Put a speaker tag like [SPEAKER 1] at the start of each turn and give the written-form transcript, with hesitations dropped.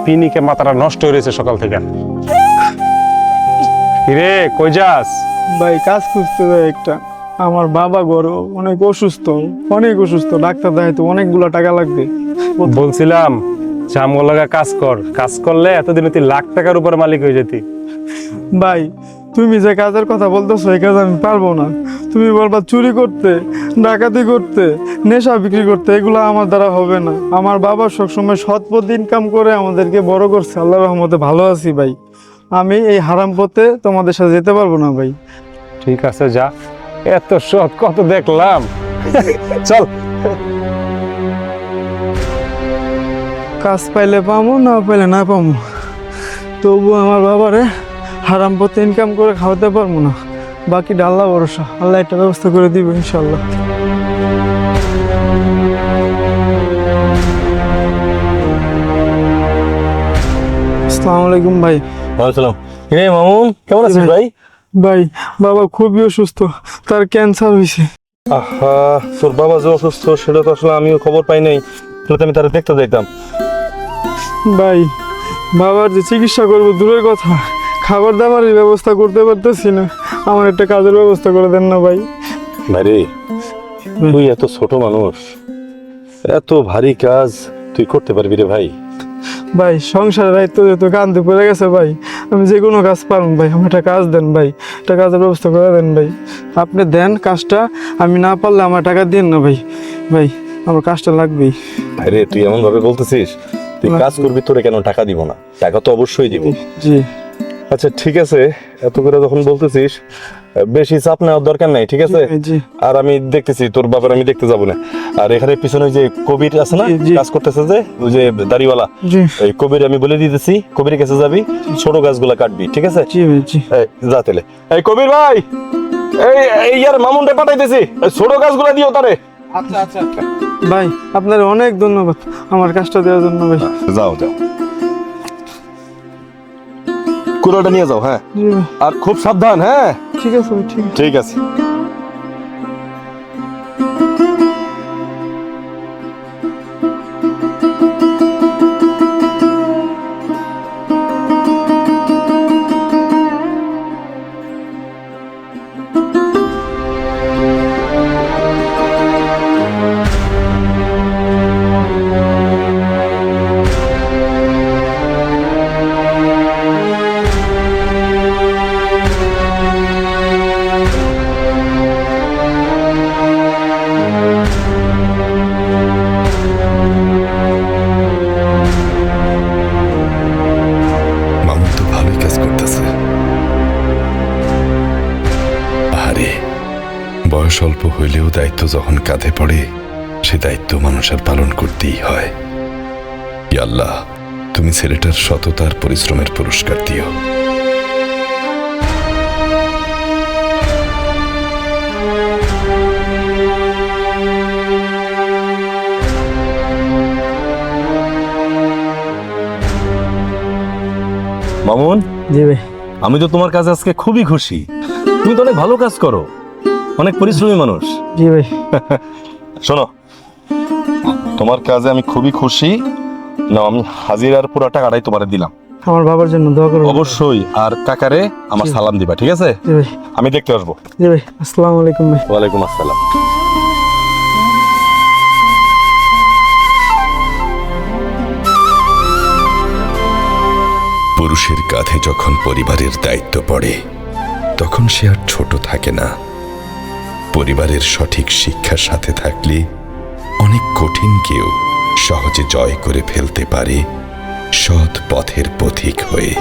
[SPEAKER 1] পিনিকে মাথাটা নষ্ট হয়ে রয়েছে সকাল থেকে। কিরে কই যাস?
[SPEAKER 2] ভাই কাজ খুঁজতে যাই একটা। আমার বাবা গরু অনেক অসুস্থ, ডাক্তার দেখাইতে অনেকগুলো টাকা লাগবে।
[SPEAKER 1] বলছিলাম যে আমগো লাগা কাজ করলে এতদিন তুই লাখ টাকার উপরে মালিক হয়ে যেতি।
[SPEAKER 2] ভাই তুমি যে কাজের কথা বলতেছো এই কাজ আমি পারবো না। তুমি বলবা চুরি করতে, ডাকাতি করতে, নেশা বিক্রি করতে, এগুলো আমার দ্বারা হবে না। আমার বাবা সবসময় সৎ পথে ইনকাম করে আমাদেরকে বড় করছে, আল্লাহর রহমতে ভালো আছি ভাই। আমি এই হারাম পথে তোমাদের সাথে যেতে পারবো না ভাই।
[SPEAKER 1] ঠিক আছে যা, এত সৎ কত দেখলাম। চল।
[SPEAKER 2] কাজ পাইলে পাবো, না পাইলে না পাবো, তবু আমার বাবারে হারাম পথে ইনকাম করে খাওয়াতে পারবো না। বাকি আল্লাহ ভরসা, আল্লাহ একটা ব্যবস্থা করে দিবে ইনশাল্লাহ। আসসালামু আলাইকুম ভাই।
[SPEAKER 3] ওয়ালাইকুম। রে মামুন, কেমন আছিস ভাই?
[SPEAKER 2] ভাই বাবা খুবই অসুস্থ, তার ক্যান্সার হয়েছে।
[SPEAKER 3] আহা, তোর বাবা যে অসুস্থ সেটা তো আসলে আমিও খবর পাই নাই, তাহলে তো আমি তারা দেখতে যাইতাম।
[SPEAKER 2] ভাই বাবার যে চিকিৎসা করবো দূরের কথা, খাবার দাবারের ব্যবস্থা করতে পারতেছি না। আমার একটা কাজের ব্যবস্থা করে দেন না ভাই।
[SPEAKER 3] ভাই রে, তুই এত ছোট মানুষ, এত ভারী কাজ তুই করতে পারবি রে ভাই?
[SPEAKER 2] ভাই সংসারের দায়িত্ব যেহেতু কাঁধে পড়ে গেছে ভাই, আমি যে কোনো কাজ পারুন ভাই, আমার একটা কাজ দেন ভাই, একটা কাজের ব্যবস্থা করে দেন ভাই। আপনি দেন কাজটা, আমি না পারলে আমার টাকা দিন না ভাই। ভাই আমার কাজটা লাগবেই।
[SPEAKER 3] ভাই রে, তুই এমন ভাবে বলতেছিস, তুই কাজ করবি, তোরে কেন টাকা দিব না? টাকা তো অবশ্যই দিব।
[SPEAKER 2] জি
[SPEAKER 3] আচ্ছা ঠিক আছে, এত করে যখন বলতেছিস বেশি চাপ নেওয়ার দরকার নাই, ঠিক আছে?
[SPEAKER 2] জি
[SPEAKER 3] আর আমি দেখতেছি তোর বাবার, আমি দেখতে যাবো না। আর এখানে পিছনে ওই যে কবির আছে না,
[SPEAKER 2] জি।
[SPEAKER 3] কাজ করতেছে যে ওই যে দাড়িওয়ালা,
[SPEAKER 2] জি
[SPEAKER 3] এই কবির আমি বলে দিতেছি, কবির কাছে যাবি, ছোট গাছগুলা কাটবি, ঠিক আছে?
[SPEAKER 2] জি ভাই জি।
[SPEAKER 3] এই যা তেলে। এই কবির ভাই, এই ইয়ার মামুনরে পাঠাইতেছি, এই ছোট গাছগুলা দিও তারে।
[SPEAKER 2] ভাই আপনার অনেক ধন্যবাদ আমার কাজটা দেওয়ার জন্য ভাই।
[SPEAKER 3] যাও যাও, কুড়োটা নিয়ে যাও। হ্যাঁ,
[SPEAKER 2] জি ভাই
[SPEAKER 3] আর খুব সাবধান। হ্যাঁ
[SPEAKER 2] ঠিক আছে ভাই, ঠিক আছে।
[SPEAKER 3] ঠিক আছে।
[SPEAKER 4] মামুন তো ভালোই কাজ করতেছে। আরে বয়স অল্প হইলেও দায়িত্ব যখন কাঁধে পড়ে, সে দায়িত্ব মানুষ আর পালন করতেই হয়। ইয়া আল্লাহ, তুমি ছেলেটার সততার পরিশ্রমের পুরস্কার দিও।
[SPEAKER 3] মামুন,
[SPEAKER 2] জি ভাই।
[SPEAKER 3] আমি তো তোমার কাছে আজকে খুবই খুশি। তুমি তো অনেক ভালো কাজ করো, অনেক পরিশ্রমী মানুষ।
[SPEAKER 2] জি ভাই।
[SPEAKER 3] শোনো, তোমার কাজে আমি খুবই খুশি। না, আমি হাজিরার পুরো টাকাটাই তোমারে দিলাম।
[SPEAKER 2] আমার বাবার জন্য দোয়া করবেন।
[SPEAKER 3] অবশ্যই। আর কাকারে আমার সালাম দিবা, ঠিক আছে?
[SPEAKER 2] জি ভাই।
[SPEAKER 3] আমি দেখতে আসবো।
[SPEAKER 2] জি ভাই, আসসালামু আলাইকুম ভাই।
[SPEAKER 3] ওয়ালাইকুম আসসালাম।
[SPEAKER 4] পুরুষের কাঁধে যখন পরিবারের দায়িত্ব পড়ে, তখন সে আর ছোট থাকে না। পরিবারের সঠিক শিক্ষার সাথে থাকলে অনেক কঠিনকেও সহজে জয় করে ফেলতে পারে, সৎ পথের পথিক হয়ে।